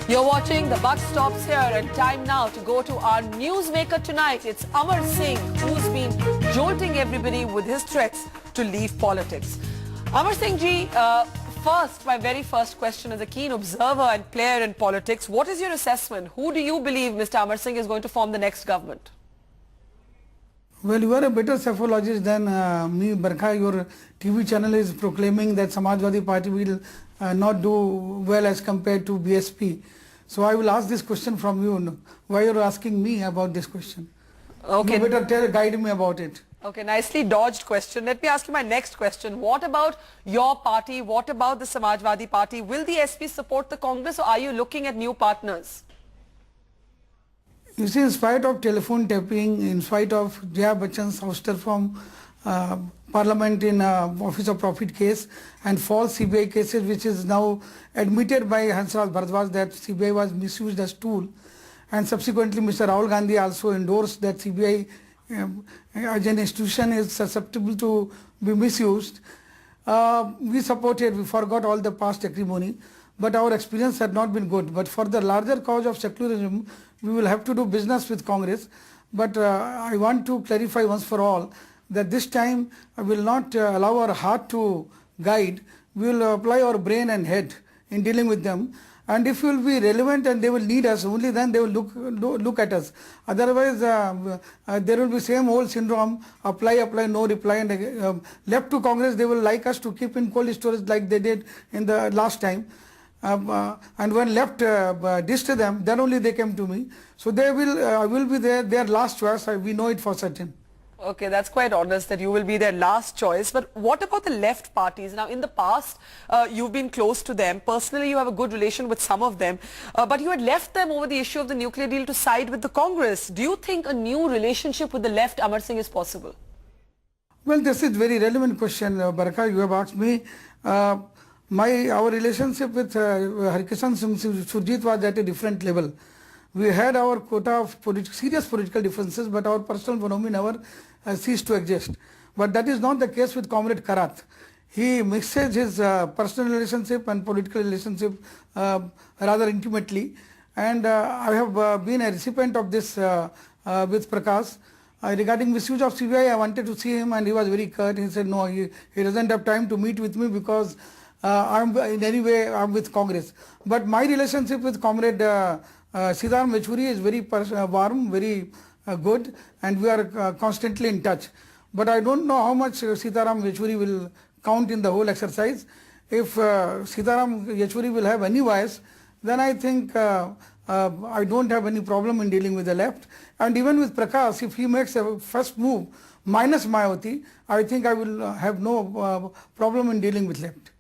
You're watching The Buck Stops Here, and time now to go to our newsmaker tonight. It's Amar Singh, who's been jolting everybody with his threats to leave politics. Amar Singh ji, first, my very first question as a keen observer and player in politics, what is your assessment? Who do you believe Mr. Amar Singh is going to form the next government? Well, you are a better psephologist than me, Barkha. Your TV channel is proclaiming that Samajwadi Party will not do well as compared to BSP. So I will ask this question from you. Why you are asking me about this question? Okay. You better guide me about it. Okay, nicely dodged question. Let me ask you my next question. What about your party? What about the Samajwadi Party? Will the SP support the Congress, or are you looking at new partners? You see, in spite of telephone tapping, in spite of Jaya Bachchan's ouster from Parliament in Office of Profit case and false CBI cases, which is now admitted by Hansraj Bharadwaj that CBI was misused as tool, and subsequently Mr. Rahul Gandhi also endorsed that CBI as an institution is susceptible to be misused. We supported, we forgot all the past acrimony, but our experience had not been good. But for the larger cause of secularism, we will have to do business with Congress. But I want to clarify once for all that this time I will not allow our heart to guide. We will apply our brain and head in dealing with them. And if we will be relevant and they will need us, only then they will look at us. Otherwise, there will be same old syndrome, apply, no reply. And left to Congress, they will like us to keep in cold storage like they did in the last time. And when left dished them, then only they came to me. So they will be their last choice. We know it for certain. Okay, that's quite honest that you will be their last choice. But what about the left parties? Now, in the past, you've been close to them. Personally, you have a good relation with some of them. But you had left them over the issue of the nuclear deal to side with the Congress. Do you think a new relationship with the left, Amar Singh, is possible? Well, this is very relevant question, Barkha. You have asked me. Our relationship with Harkishan Singh Surjit was at a different level. We had our quota of serious political differences, but our personal bonhomie never ceased to exist. But that is not the case with Comrade Karath. He mixes his personal relationship and political relationship rather intimately. And I have been a recipient of this with Prakash. Regarding misuse of CBI, I wanted to see him and he was very curt. He said, no, he doesn't have time to meet with me because I'm in any way I'm with Congress. But my relationship with Comrade Sitaram Yechury is very warm, very good, and we are constantly in touch. But I don't know how much Sitaram Yechury will count in the whole exercise. If Sitaram Yechury will have any voice, then I think I don't have any problem in dealing with the left. And even with Prakash, if he makes a first move minus Mayawati, I think I will have no problem in dealing with left.